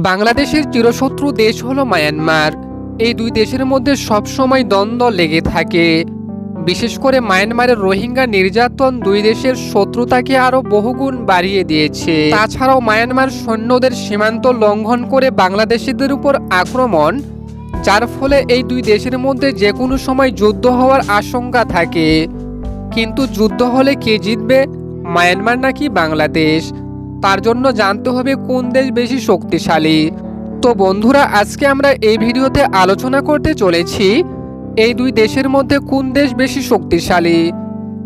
বাংলাদেশের চিরশত্রু দেশ হলো মায়ানমার। এই দুই দেশের মধ্যে সবসময় দ্বন্দ্ব লেগে থাকে। বিশেষ করে মায়ানমারের রোহিঙ্গা নির্যাতন দুই দেশের শত্রুতাকে আরও বহুগুণ বাড়িয়ে দিয়েছে। তাছাড়াও মায়ানমার সৈন্যদের সীমান্ত লঙ্ঘন করে বাংলাদেশিদের উপর আক্রমণ, যার ফলে এই দুই দেশের মধ্যে যে কোনো সময় যুদ্ধ হওয়ার আশঙ্কা থাকে। কিন্তু যুদ্ধ হলে কে জিতবে, মায়ানমার নাকি বাংলাদেশ? তার জন্য জানতে হবে কোন দেশ বেশি শক্তিশালী। তো বন্ধুরা, আজকে আমরা এই ভিডিওতে আলোচনা করতে চলেছি এই দুই দেশের মধ্যে কোন দেশ বেশি শক্তিশালী।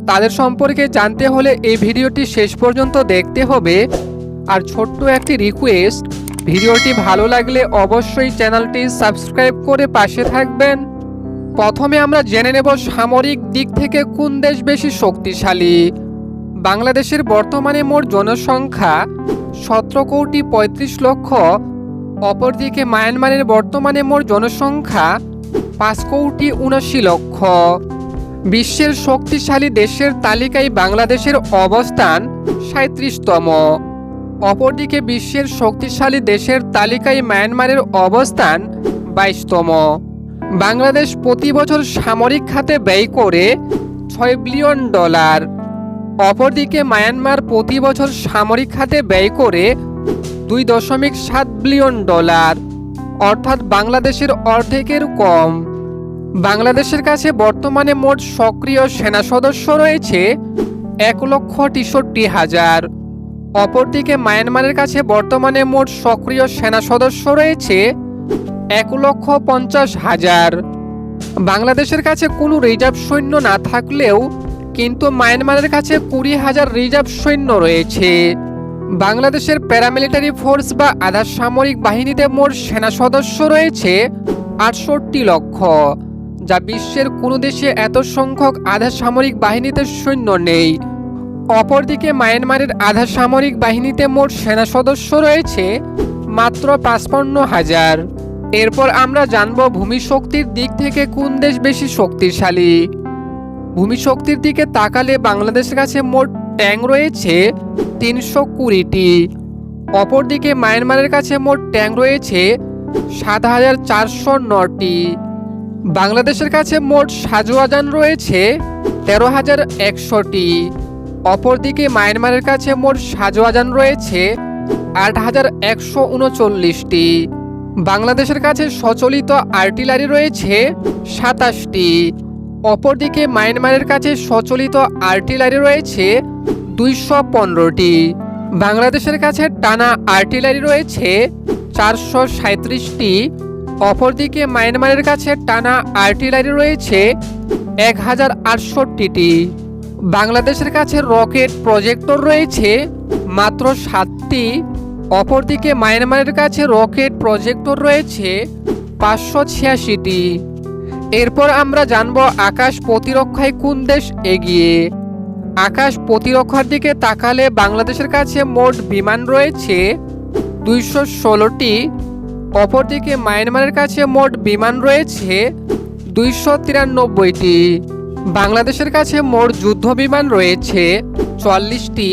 তাদের সম্পর্কে জানতে হলে এই ভিডিওটি শেষ পর্যন্ত দেখতে হবে। আর ছোট্ট একটি রিকোয়েস্ট, ভিডিওটি ভালো লাগলে অবশ্যই চ্যানেলটি সাবস্ক্রাইব করে পাশে থাকবেন। প্রথমে আমরা জেনে নেব সামরিক দিক থেকে কোন দেশ বেশি শক্তিশালী। বাংলাদেশের বর্তমানে মোট জনসংখ্যা 17,35,00,000। অপরদিকে মায়ানমারের বর্তমানে মোট জনসংখ্যা 5,79,00,000। বিশ্বের শক্তিশালী দেশের তালিকায় বাংলাদেশের অবস্থান 37তম। অপরদিকে বিশ্বের শক্তিশালী দেশের তালিকায় মায়ানমারের অবস্থান 22তম। বাংলাদেশ প্রতি বছর সামরিক খাতে ব্যয় করে $6 বিলিয়ন। অপরদিকে মায়ানমার প্রতি বছর সামরিক খাতে ব্যয় করে $2.7 বিলিয়ন, অর্থাৎ বাংলাদেশের অর্ধেকের কম। বাংলাদেশের কাছে বর্তমানে মোট সক্রিয় সেনা সদস্য রয়েছে 1,63,000। অপরদিকে মায়ানমারের কাছে বর্তমানে মোট সক্রিয় সেনা সদস্য রয়েছে 1,50,000। বাংলাদেশের কাছে কোনো রিজার্ভ সৈন্য না থাকলেও কিন্তু মায়ানমারের কাছে 20,000 রিজার্ভ সৈন্য রয়েছে। বাংলাদেশের প্যারামিলিটারি ফোর্স বা আধা সামরিক বাহিনীতে মোট সেনা সদস্য রয়েছে 68 লক্ষ, যা বিশ্বের কোনো দেশে এত সংখ্যক আধা সামরিক বাহিনীতে সৈন্য নেই। অপরদিকে মায়ানমারের আধা সামরিক বাহিনীতে মোট সেনা সদস্য রয়েছে মাত্র 55,000। এরপর আমরা জানব ভূমি শক্তির দিক থেকে কোন দেশ বেশি শক্তিশালী। ভূমি শক্তির দিকে তাকালে বাংলাদেশের কাছে মোট ট্যাঙ্ক রয়েছে 320টি। অপরদিকে মায়ানমারের কাছে মোট ট্যাঙ্ক রয়েছে 7,409টি। বাংলাদেশের কাছে মোট সাজোয়াজান রয়েছে 13,100টি। অপরদিকে মায়ানমারের কাছে মোট সাজোয়াজান রয়েছে 8,139টি। বাংলাদেশের কাছে সচলিত আর্টিলারি রয়েছে 27টি। অপরদিকে মায়ানমারের কাছে সচলিত আর্টিলারি রয়েছে 215টি। বাংলাদেশের কাছে টানা আর্টিলারি রয়েছে 437টি। অপরদিকে মায়ানমারের কাছে টানা আর্টিলারি রয়েছে 1,068টি। বাংলাদেশের কাছে রকেট প্রজেক্টর রয়েছে মাত্র 7টি। অপরদিকে মায়ানমারের কাছে রকেট প্রজেক্টর রয়েছে 586টি। এরপর আমরা জানব আকাশ প্রতিরক্ষায় কোন দেশ এগিয়ে। আকাশ প্রতিরক্ষার দিকে তাকালে বাংলাদেশের কাছে মোট বিমান রয়েছে 216টি। অপরদিকে মায়ানমারের কাছে মোট বিমান রয়েছে 293টি। বাংলাদেশের কাছে মোট যুদ্ধ বিমান রয়েছে 40টি,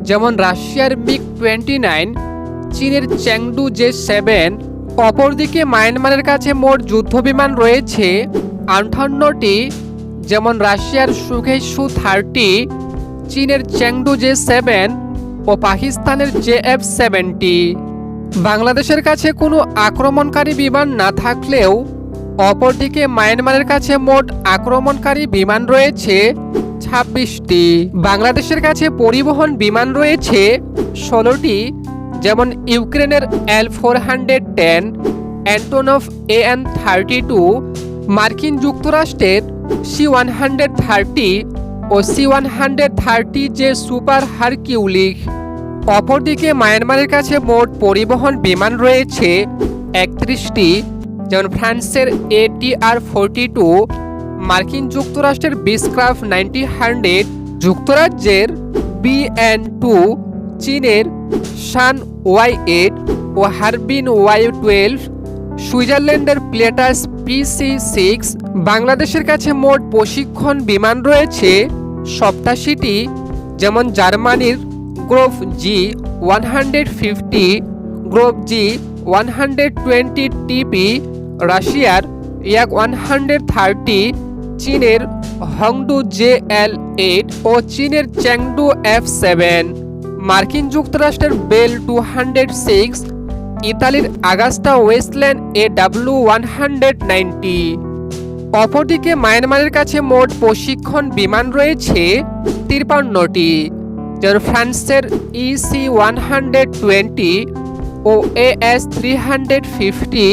যেমন রাশিয়ার MiG-29, চীনের চ্যাংডু J7। অপরদিকে মায়ানমারের কাছে মোট যুদ্ধ বিমান রয়েছে 58টি, যেমন রাশিয়ার Su-30, চীনের চ্যাংডু J7 ও পাকিস্তানের JF-70। বাংলাদেশের কাছে কোনো আক্রমণকারী বিমান না থাকলেও অপরদিকে মায়ানমারের কাছে মোট আক্রমণকারী বিমান রয়েছে 26টি। বাংলাদেশের কাছে পরিবহন বিমান রয়েছে 16টি, যেমন ইউক্রেনের L-410, অ্যান্টোনভ AN-32, মার্কিন যুক্তরাষ্ট্রের C-130 ও C-130J সুপার হারকিউলিস। অপরদিকে মায়ানমারের কাছে মোট পরিবহন বিমান রয়েছে 31টি, যেমন ফ্রান্সের ATR-42, মার্কিন যুক্তরাষ্ট্রের বিসক্রাফট 90-100, যুক্তরাজ্যের BN-2, চীনের শান Y-8 ও হারবিন Y-12, সুইজারল্যান্ডের প্লেটাস PC-6। বাংলাদেশের কাছে মোট প্রশিক্ষণ বিমান রয়েছে 87টি, যেমন জার্মানির গ্রোভ G-150, গ্রোভ G 120 টিপি, রাশিয়ার ইয়াক 130, চীনের হংডু JL-8 ও চীনের চ্যাংডু F7, মার্কিন যুক্তরাষ্ট্রের বেল 206, ইতালির আগাস্টা ওয়েস্টল্যান্ড AW190। অপরদিকে মায়ানমারের কাছে মোট প্রশিক্ষণ বিমান রয়েছে 53টি, যার ফ্রান্সের EC-120 ও AS-350,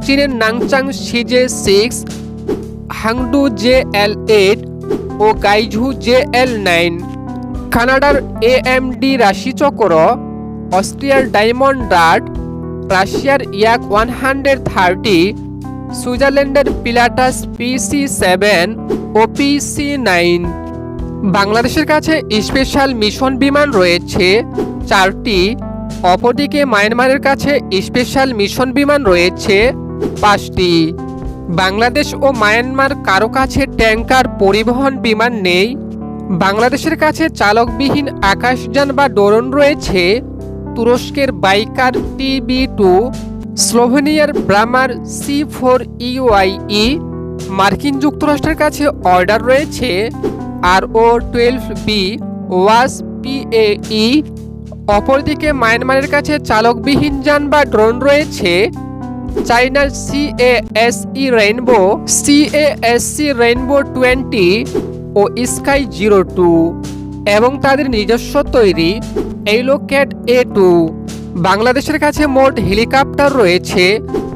চীনের নাংচাং CJ-6, হাংডু JL-8 ও গাইঝু JL-9, কানাডার AMD রাশিচক্র, অস্ট্রিয়ার ডায়মন্ড ডার্ট, রাশিয়ার ইয়াক 130, সুইজারল্যান্ডের পিলাটাস PC-7 ও PC-9। বাংলাদেশের কাছে স্পেশাল মিশন বিমান রয়েছে 4টি, অপরদিকে মায়ানমারের কাছে স্পেশাল মিশন বিমান রয়েছে 5টি। বাংলাদেশ ও মায়ানমার কারো কাছে ট্যাঙ্কার পরিবহন বিমান নেই। বাংলাদেশের কাছে চালকবিহীন আকাশযান বা ড্রোন রয়েছে তুরস্কের বাইকার TB2, স্লোভেনিয়ার ব্রামার C4EYE, মার্কিন যুক্তরাষ্ট্রের কাছে অর্ডার রয়েছে RO-12B ওয়াস PAE। অপরদিকে মায়ানমারের কাছে চালকবিহীন যান বা ড্রোন রয়েছে চায়নার CASE রেইনবো, CASC রেইনবো 20 ও স্কাই 02 এবং তাদের নিজস্ব তৈরি এইলোক্যাট A2। বাংলাদেশের কাছে মোট হেলিকপ্টার রয়েছে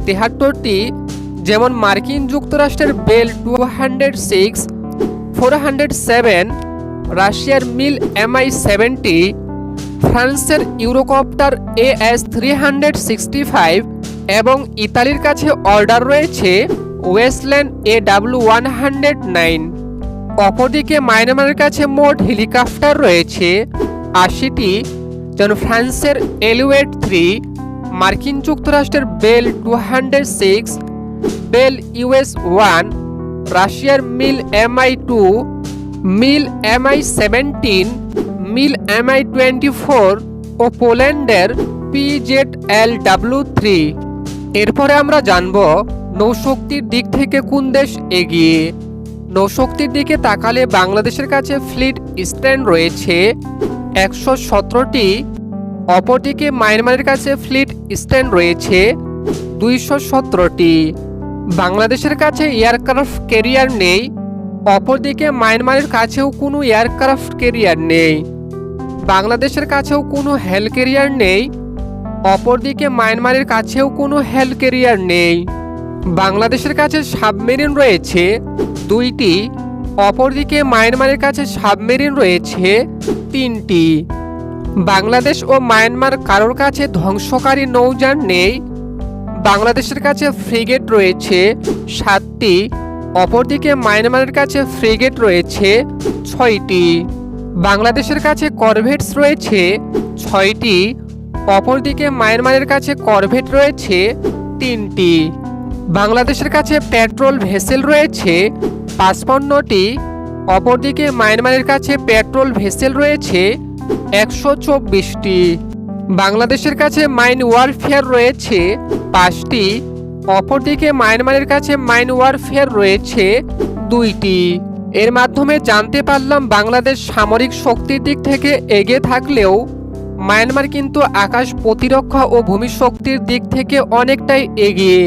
73টি, যেমন মার্কিন যুক্তরাষ্ট্রের বেল 206, 407, রাশিয়ার মিল Mi-70, ফ্রান্সের ইউরোকপ্টার AS-365 এবং ইতালির কাছে অর্ডার রয়েছে ওয়েস্টল্যান্ড AW109। অপরদিকে মায়ানমারের কাছে মোট হেলিকপ্টার রয়েছে 80টি, যেন ফ্রান্সের এলিওয়েট 3, মার্কিন যুক্তরাষ্ট্রের বেল 206, বেল US-1, রাশিয়ার মিল Mi-2, মিল Mi-17, মিল Mi-24 ও পোল্যান্ডের PZLW-3। এরপরে আমরা জানব নৌশক্তির দিক থেকে কোন দেশ এগিয়ে। নৌশক্তির দিকে তাকালে বাংলাদেশের কাছে ফ্লিট স্ট্যান্ড রয়েছে 117টি, অপরদিকে মায়ানমারের কাছে ফ্লিট স্ট্যান্ড রয়েছে 217টি। বাংলাদেশের কাছে এয়ারক্রাফট ক্যারিয়ার নেই, অপরদিকে মায়ানমারের কাছেও কোনো এয়ারক্রাফট ক্যারিয়ার নেই। বাংলাদেশের কাছেও কোনো হেল ক্যারিয়ার নেই, অপরদিকে মায়ানমারের কাছেও কোনো হেল ক্যারিয়ার নেই। বাংলাদেশের কাছে সাবমেরিন রয়েছে 2টি, অপরদিকে মায়ানমারের কাছে সাবমেরিন রয়েছে 3টি। বাংলাদেশ ও মায়ানমার কারোর কাছে ধ্বংসকারী নৌযান নেই। বাংলাদেশের কাছে ফ্রিগেট রয়েছে 7টি, অপরদিকে মায়ানমারের কাছে ফ্রিগেট রয়েছে 6টি। বাংলাদেশের কাছে করভেটস রয়েছে 6টি, অপরদিকে মায়ানমারের কাছে করভেট রয়েছে 3টি। বাংলাদেশের কাছে পেট্রোল ভেসেল রয়েছে 55টি, অপরদিকে মায়ানমারের কাছে পেট্রোল ভেসেল রয়েছে 124টি। বাংলাদেশের কাছে মাইন ওয়ারফেয়ার রয়েছে 5টি, অপরদিকে মায়ানমারের কাছে মাইন ওয়ারফেয়ার রয়েছে 2টি। এর মাধ্যমে জানতে পারলাম বাংলাদেশ সামরিক শক্তির দিক থেকে এগিয়ে থাকলেও মায়ানমার কিন্তু আকাশ প্রতিরক্ষা ও ভূমি শক্তির দিক থেকে অনেকটাই এগিয়ে।